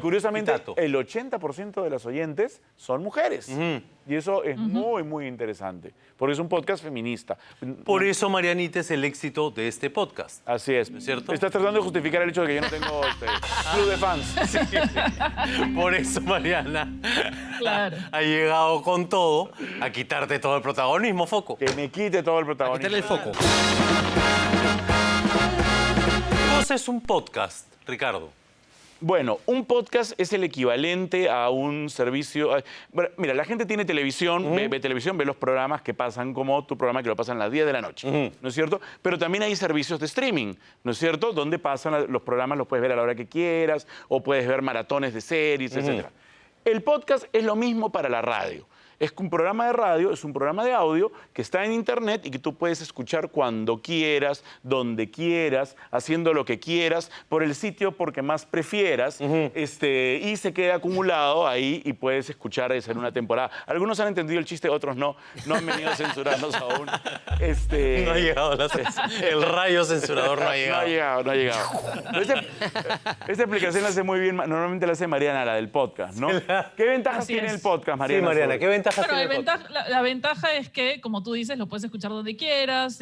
Curiosamente, el 80% de las oyentes son mujeres. Y eso es muy, muy interesante. Porque es un podcast feminista. Por eso, Marianita, es el éxito de este podcast. Así es. ¿No es cierto? Estás tratando de justificar el hecho de que yo no tengo club de fans. Sí. Por eso, Mariana Claro. ha llegado con todo a quitarte todo el protagonismo, Foco. Que me quite todo el protagonismo. Quitarle el foco. ¿Qué cosa es un podcast, Ricardo? Bueno, un podcast es el equivalente a un servicio... Bueno, mira, la gente tiene televisión, ve televisión, ve los programas que pasan como tu programa que lo pasan a las 10 de la noche, ¿no es cierto? Pero también hay servicios de streaming, ¿no es cierto? Donde pasan los programas, los puedes ver a la hora que quieras, o puedes ver maratones de series, etc. El podcast es lo mismo para la radio. Es un programa de radio, es un programa de audio que está en internet y que tú puedes escuchar cuando quieras, donde quieras, haciendo lo que quieras, por el sitio porque más prefieras, y se queda acumulado ahí y puedes escuchar eso en una temporada. Algunos han entendido el chiste, otros no. No han venido a censurarnos aún. No ha llegado el rayo censurador, no ha llegado. No ha llegado. Esta explicación la hace muy bien, normalmente la hace Mariana, la del podcast, ¿no? ¿Qué ventajas tiene el podcast, Mariana? Sí, Mariana, ¿qué ventajas Bueno, tiene el podcast? la ventaja es que, como tú dices, lo puedes escuchar donde quieras,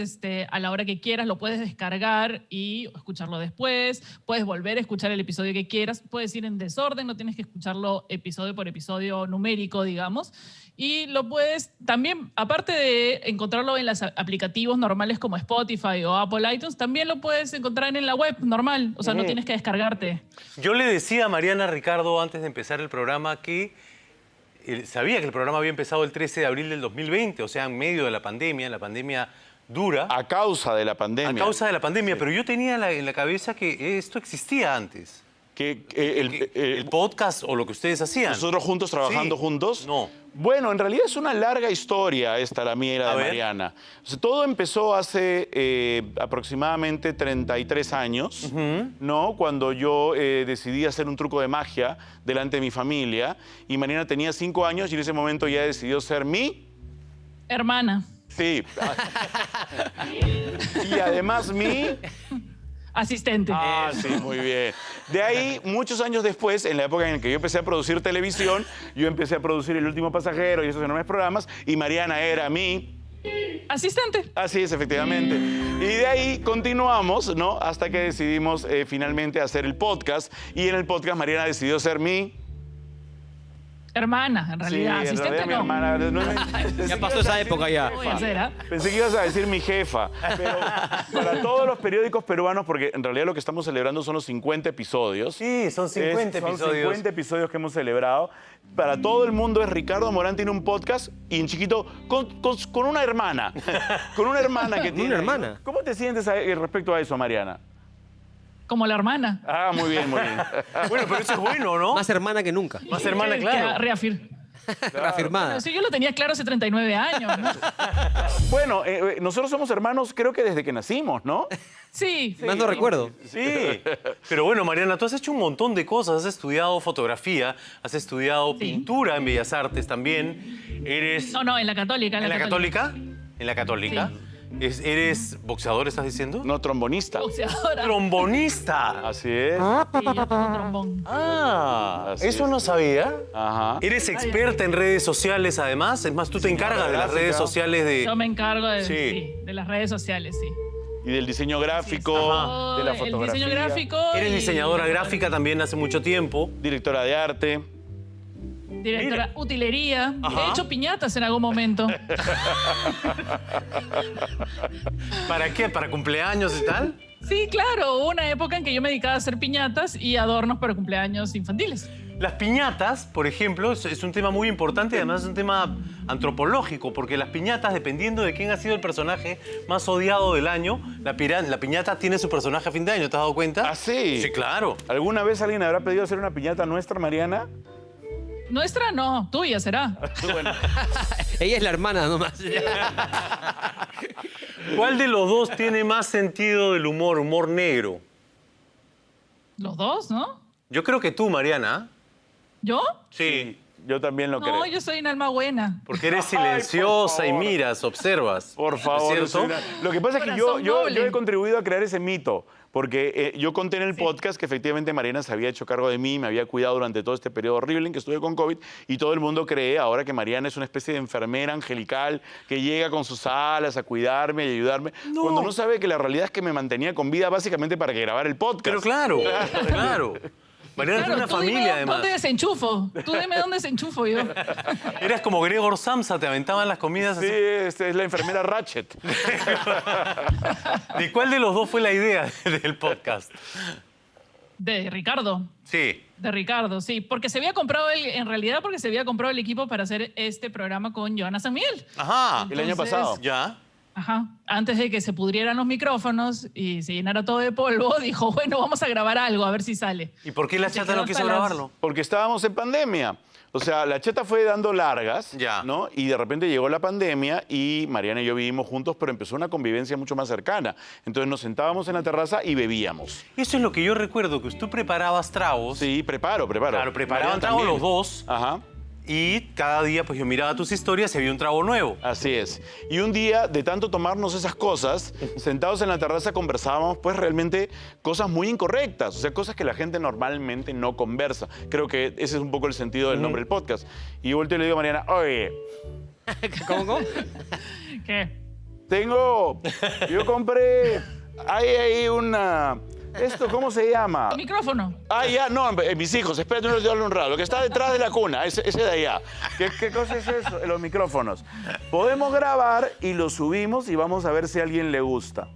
a la hora que quieras, lo puedes descargar y escucharlo después, puedes volver a escuchar el episodio que quieras, puedes ir en desorden, no tienes que escucharlo episodio por episodio numérico, digamos, y lo puedes también, aparte de encontrarlo en los aplicativos normales como Spotify o Apple iTunes, también lo puedes encontrar en la web normal, o sea, no tienes que descargarte. Yo le decía a Mariana, Ricardo, antes de empezar el programa, que sabía que el programa había empezado el 13 de abril del 2020, o sea, en medio de la pandemia dura. A causa de la pandemia. A causa de la pandemia, pero yo tenía en la cabeza que esto existía antes. El podcast o lo que ustedes hacían. ¿Nosotros juntos, trabajando juntos? No. Bueno, en realidad es una larga historia esta, la mía y la de Mariana. O sea, todo empezó hace aproximadamente 33 años, ¿no? Cuando yo decidí hacer un truco de magia delante de mi familia y Mariana tenía 5 años y en ese momento ya decidió ser mi... Hermana. Sí. Y además mi... Asistente. Ah, sí, muy bien. De ahí, muchos años después, en la época en la que yo empecé a producir televisión, yo empecé a producir El Último Pasajero y esos enormes programas, y Mariana era mi... Asistente. Así es, efectivamente. Y de ahí continuamos, ¿no? Hasta que decidimos finalmente hacer el podcast, y en el podcast Mariana decidió ser mi... Hermana, en realidad. Sí, en Asistente realidad mi hermana. Ya pasó esa época ya. Voy a hacer, ¿ah? Pensé que ibas a decir mi jefa, pero para todos los periódicos peruanos, porque en realidad lo que estamos celebrando son los 50 episodios. Sí, son 50 Son episodios. 50 episodios que hemos celebrado. Para todo el mundo es Ricardo Morán tiene un podcast y en chiquito con una hermana. Con una hermana que tiene. ¿Una hermana? ¿Cómo te sientes respecto a eso, Mariana? Como la hermana. Ah, muy bien, muy bien. Bueno, pero eso es bueno, ¿no? Más hermana que nunca. Más hermana, claro. Reafirmada. Sí, yo lo tenía claro hace 39 años, ¿no? Bueno, nosotros somos hermanos creo que desde que nacimos, ¿no? Sí. Más no recuerdo. Sí. Pero bueno, Mariana, tú has hecho un montón de cosas. Has estudiado fotografía, has estudiado pintura en Bellas Artes también. Eres... No, en la Católica. ¿En la Católica? ¿En la Católica? Sí. ¿Eres boxeador, estás diciendo? No, trombonista. Boxeadora. Así ¡Trombonista! es. Sí, yo toco trombón. Ah, Así eso es. no sabía. Ajá. ¿Eres experta en redes sociales, además? Es más, tú te encargas de las gráfica. redes sociales de... Yo me encargo Sí. de las redes sociales, sí. Y del diseño gráfico, de la fotografía. El diseño gráfico. Eres y- diseñadora gráfica también hace mucho tiempo. Directora de arte. Directora Mira. utilería. Ajá. He hecho piñatas en algún momento. ¿Para qué? ¿Para cumpleaños y tal? Sí, claro. Hubo una época en que yo me dedicaba a hacer piñatas y adornos para cumpleaños infantiles. Las piñatas, por ejemplo, es un tema muy importante y además es un tema antropológico, porque las piñatas, dependiendo de quién ha sido el personaje más odiado del año, la piñata tiene su personaje a fin de año, ¿te has dado cuenta? ¿Ah, sí? Sí, claro. ¿Alguna vez alguien habrá pedido hacer una piñata nuestra, Mariana? Nuestra no, tuya será. Bueno, Ella es la hermana nomás. ¿Cuál de los dos tiene más sentido del humor negro? Los dos, ¿no? Yo creo que tú, Mariana. ¿Yo? Sí. Yo también lo creo. No, yo soy un alma buena. Porque eres Ay, por silenciosa y favor. miras, observas. Por favor. ¿Es cierto? Lo que pasa es que Corazón yo noble. he contribuido a crear ese mito. Porque yo conté en el podcast que efectivamente Mariana se había hecho cargo de mí, me había cuidado durante todo este periodo horrible en que estuve con COVID, y todo el mundo cree ahora que Mariana es una especie de enfermera angelical que llega con sus alas a cuidarme y ayudarme, cuando no sabe que la realidad es que me mantenía con vida básicamente para que grabara el podcast. Pero claro, claro. Mariana tiene una tú dime familia, además. ¿Dónde desenchufo? Tú dime dónde desenchufo yo. Eras como Gregor Samsa, te aventaban las comidas Sí, así. es la enfermera Ratchet. ¿De cuál de los dos fue la idea del podcast? De Ricardo. Sí. De Ricardo, sí. Porque se había comprado, en realidad porque se había comprado el equipo para hacer este programa con Joana San Miguel. Ajá. El año Entonces, pasado. Ya. Ajá. Antes de que se pudrieran los micrófonos y se llenara todo de polvo, dijo, bueno, vamos a grabar algo, a ver si sale. ¿Y por qué la Se chata quedó no quiso hasta las- grabarlo? Porque estábamos en pandemia. O sea, la cheta fue dando largas, Ya. ¿no? Y de repente llegó la pandemia y Mariana y yo vivimos juntos, pero empezó una convivencia mucho más cercana. Entonces nos sentábamos en la terraza y bebíamos. Eso es lo que yo recuerdo, que tú preparabas tragos. Sí, preparo. Claro, preparaban Mariana tragos también. los dos. Ajá. Y cada día, pues yo miraba tus historias y había un trago nuevo. Así es. Y un día, de tanto tomarnos esas cosas, sentados en la terraza conversábamos, pues realmente cosas muy incorrectas, o sea, cosas que la gente normalmente no conversa. Creo que ese es un poco el sentido del nombre del podcast. Y yo volteo y le digo a Mariana, oye, ¿Cómo? ¿Qué? yo compré, hay ahí una, ¿esto cómo se llama? El micrófono. Ah, ya, no, mis hijos, espérate, no les doy un rato. Lo que está detrás de la cuna, ese de allá. ¿Qué cosa es eso? Los micrófonos. Podemos grabar y lo subimos y vamos a ver si a alguien le gusta.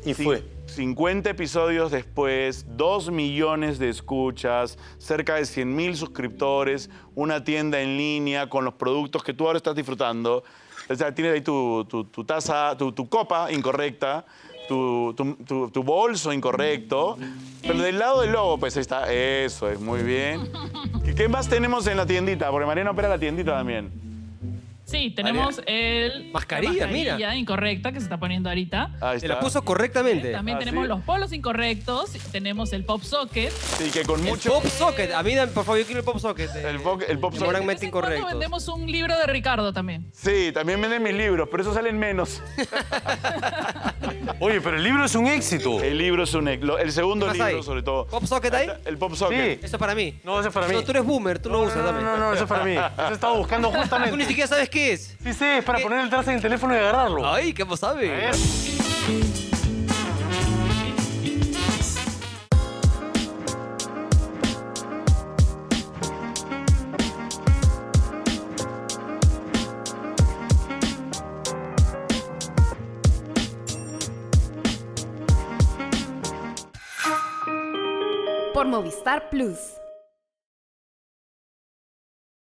Y fue. 50 episodios después, 2 millones de escuchas, cerca de 100.000 suscriptores, una tienda en línea con los productos que tú ahora estás disfrutando. O sea, tienes ahí tu taza, tu copa incorrecta, tu bolso incorrecto. Pero del lado del logo, pues ahí está. Eso es, muy bien. ¿Qué más tenemos en la tiendita? Porque Mariana opera la tiendita también. Sí, tenemos Mascarilla, la mira. incorrecta que se está poniendo ahorita. Ahí Se la está. puso correctamente. También Ah, tenemos ¿sí? los polos incorrectos, tenemos el pop socket. Sí, que con El mucho... pop socket. A mí, por favor, yo quiero el pop socket. El pop De socket. Moralmente vez en cuando incorrectos. vendemos un libro de Ricardo también. Sí, también venden mis libros, pero esos salen menos. Oye, pero el libro es un éxito. El libro es el segundo ¿Qué libro, pasa ahí? sobre todo. ¿Pop socket ahí? El pop socket. Sí. Eso es para mí. No, eso es para mí. No, tú eres boomer, tú lo usas, dame. No, eso es para mí. Eso estaba buscando Tú ni justamente. siquiera sabes qué es. Sí, sí, es para poner el trazo en el teléfono y agarrarlo. Ay, ¿qué vos sabes? A ver. Por Movistar Plus.